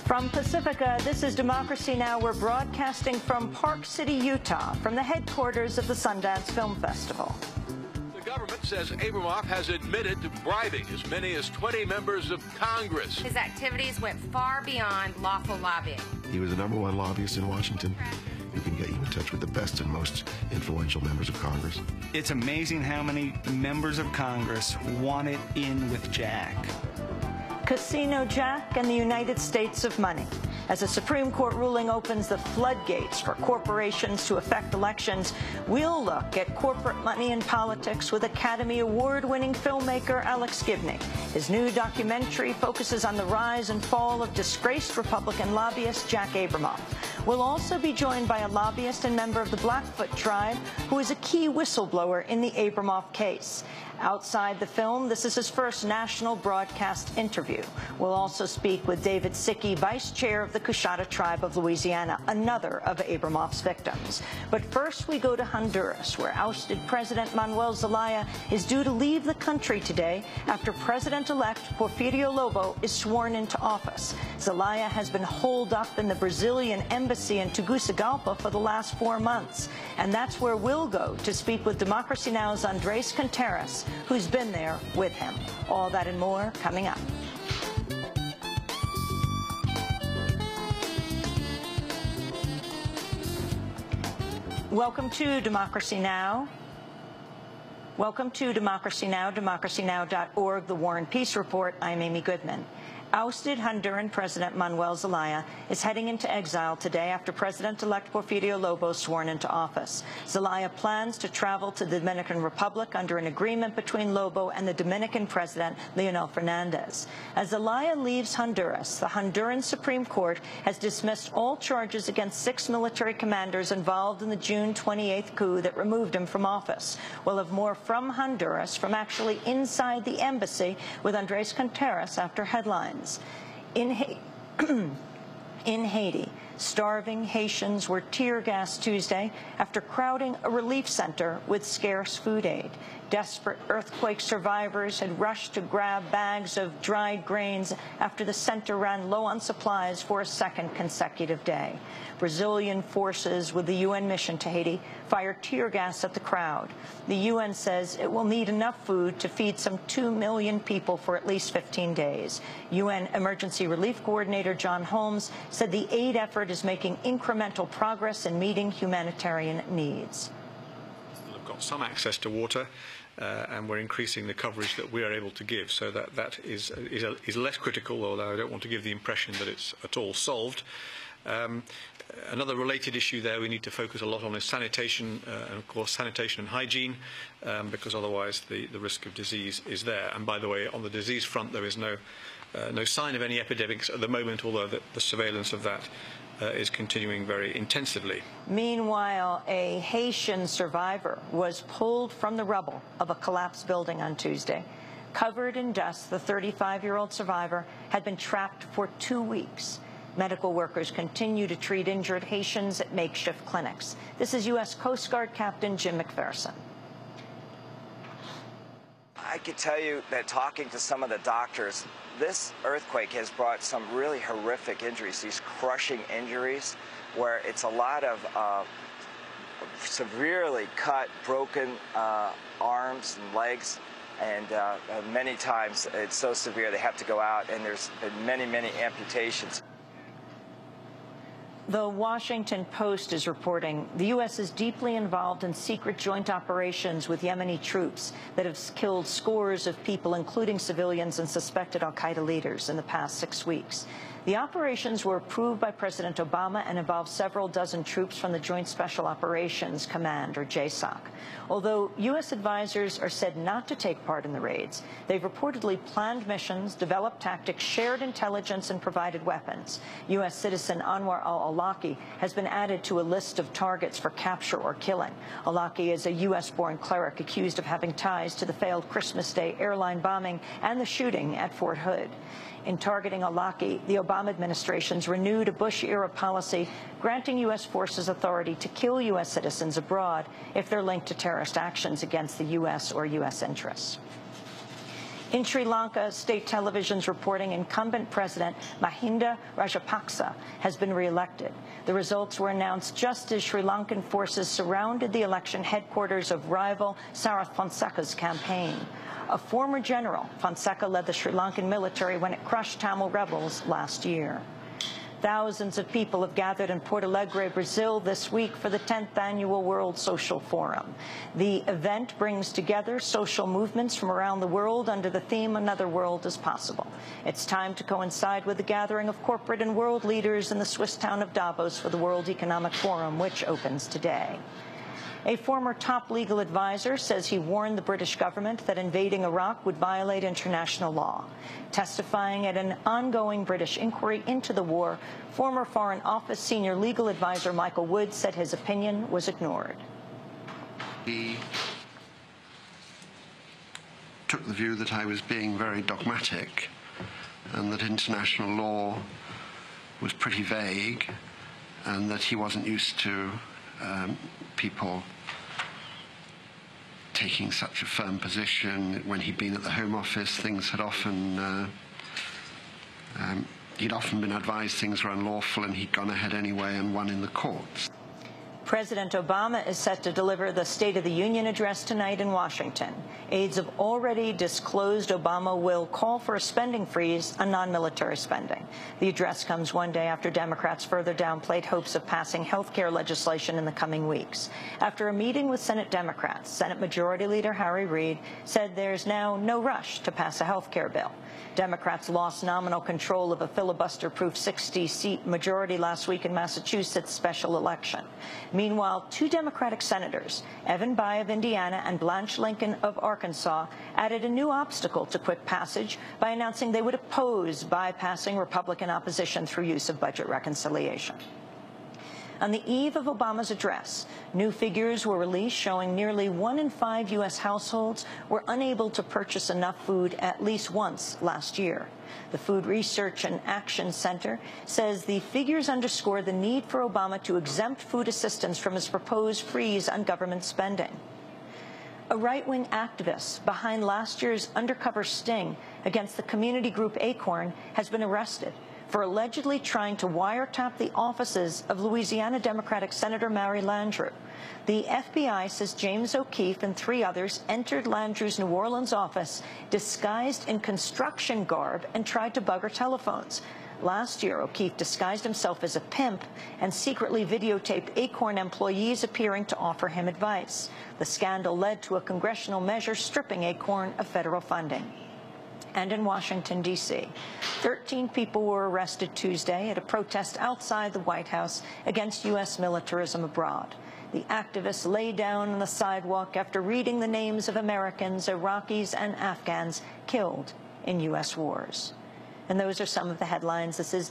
From Pacifica, this is Democracy Now! We're broadcasting from Park City, Utah, from the headquarters of the Sundance Film Festival. The government says Abramoff has admitted to bribing as many as 20 members of Congress. His activities went far beyond lawful lobbying. He was the #1 lobbyist in Washington who can get you in touch with the best and most influential members of Congress. It's amazing how many members of Congress want it in with Jack. Casino Jack and the United States of Money. As a Supreme Court ruling opens the floodgates for corporations to affect elections, we'll look at corporate money in politics with Academy Award-winning filmmaker Alex Gibney. His new documentary focuses on the rise and fall of disgraced Republican lobbyist Jack Abramoff. We'll also be joined by a lobbyist and member of the Blackfoot tribe who is a key whistleblower in the Abramoff case. Outside the film, this is his first national broadcast interview. We'll also speak with David Sickey, vice chair of the Coushatta tribe of Louisiana, another of Abramoff's victims. But first, we go to Honduras, where ousted President Manuel Zelaya is due to leave the country today after President-elect Porfirio Lobo is sworn into office. Zelaya has been holed up in the Brazilian embassy in Tegucigalpa for the last 4 months. And that's where we'll go to speak with Democracy Now!'s Andres Contreras, who's been there with him. All that and more coming up. Welcome to Democracy Now! Welcome to Democracy Now!, democracynow.org, The War and Peace Report. I'm Amy Goodman. Ousted Honduran President Manuel Zelaya is heading into exile today after President-elect Porfirio Lobo sworn into office. Zelaya plans to travel to the Dominican Republic under an agreement between Lobo and the Dominican President, Leonel Fernandez. As Zelaya leaves Honduras, the Honduran Supreme Court has dismissed all charges against 6 military commanders involved in the June 28th coup that removed him from office. We'll have more from Honduras, from actually inside the embassy, with Andres Contreras after headlines. In Haiti, starving Haitians were tear-gassed Tuesday after crowding a relief center with scarce food aid. Desperate earthquake survivors had rushed to grab bags of dried grains after the center ran low on supplies for a second consecutive day. Brazilian forces with the UN mission to Haiti fired tear gas at the crowd. The UN says it will need enough food to feed some 2 million people for at least 15 days. UN Emergency Relief Coordinator John Holmes said the aid effort is making incremental progress in meeting humanitarian needs. We've got some access to water, and we're increasing the coverage that we are able to give, so that is less critical, although I don't want to give the impression that it's at all solved. Another related issue there we need to focus a lot on is sanitation, and of course sanitation and hygiene, because otherwise the risk of disease is there. And by the way, on the disease front, there is no sign of any epidemics at the moment, although the surveillance of that is continuing very intensively. Meanwhile, a Haitian survivor was pulled from the rubble of a collapsed building on Tuesday. Covered in dust, the 35-year-old survivor had been trapped for 2 weeks. Medical workers continue to treat injured Haitians at makeshift clinics. This is U.S. Coast Guard Captain Jim McPherson. I could tell you that talking to some of the doctors, this earthquake has brought some really horrific injuries, these crushing injuries, where it's a lot of severely cut, broken arms and legs, and many times it's so severe they have to go out, and there's been many, many amputations. The Washington Post is reporting the U.S. is deeply involved in secret joint operations with Yemeni troops that have killed scores of people, including civilians and suspected al-Qaeda leaders, in the past 6 weeks. The operations were approved by President Obama and involve several dozen troops from the Joint Special Operations Command, or JSOC. Although U.S. advisors are said not to take part in the raids, they've reportedly planned missions, developed tactics, shared intelligence, and provided weapons. U.S. citizen Anwar al-Awlaki has been added to a list of targets for capture or killing. Awlaki is a U.S.-born cleric accused of having ties to the failed Christmas Day airline bombing and the shooting at Fort Hood. In targeting Awlaki, the Obama administration's renewed a Bush-era policy granting U.S. forces authority to kill U.S. citizens abroad if they're linked to terrorist actions against the U.S. or U.S. interests. In Sri Lanka, state television's reporting incumbent President Mahinda Rajapaksa has been reelected. The results were announced just as Sri Lankan forces surrounded the election headquarters of rival Sarath Fonseca's campaign. A former general, Fonseca led the Sri Lankan military when it crushed Tamil rebels last year. Thousands of people have gathered in Porto Alegre, Brazil this week for the 10th Annual World Social Forum. The event brings together social movements from around the world under the theme Another World is Possible. It's time to coincide with the gathering of corporate and world leaders in the Swiss town of Davos for the World Economic Forum, which opens today. A former top legal advisor says he warned the British government that invading Iraq would violate international law. Testifying at an ongoing British inquiry into the war, former Foreign Office senior legal advisor Michael Wood said his opinion was ignored. He took the view that I was being very dogmatic and that international law was pretty vague and that he wasn't used to people taking such a firm position. When he'd been at the Home Office, things had often, he'd often been advised things were unlawful, and he'd gone ahead anyway and won in the courts. President Obama is set to deliver the State of the Union address tonight in Washington. Aides have already disclosed Obama will call for a spending freeze on non-military spending. The address comes one day after Democrats further downplayed hopes of passing health care legislation in the coming weeks. After a meeting with Senate Democrats, Senate Majority Leader Harry Reid said there's now no rush to pass a health care bill. Democrats lost nominal control of a filibuster-proof 60-seat majority last week in Massachusetts' special election. Meanwhile, two Democratic senators, Evan Bayh of Indiana and Blanche Lincoln of Arkansas, added a new obstacle to quick passage by announcing they would oppose bypassing Republican opposition through use of budget reconciliation. On the eve of Obama's address, new figures were released showing nearly 1 in 5 U.S. households were unable to purchase enough food at least once last year. The Food Research and Action Center says the figures underscore the need for Obama to exempt food assistance from his proposed freeze on government spending. A right-wing activist behind last year's undercover sting against the community group Acorn has been arrested for allegedly trying to wiretap the offices of Louisiana Democratic Senator Mary Landrieu. The FBI says James O'Keefe and 3 others entered Landrieu's New Orleans office disguised in construction garb and tried to bug her telephones. Last year, O'Keefe disguised himself as a pimp and secretly videotaped Acorn employees appearing to offer him advice. The scandal led to a congressional measure stripping Acorn of federal funding. And in Washington, D.C., 13 people were arrested Tuesday at a protest outside the White House against U.S. militarism abroad. The activists lay down on the sidewalk after reading the names of Americans, Iraqis, and Afghans killed in U.S. wars. And those are some of the headlines. This is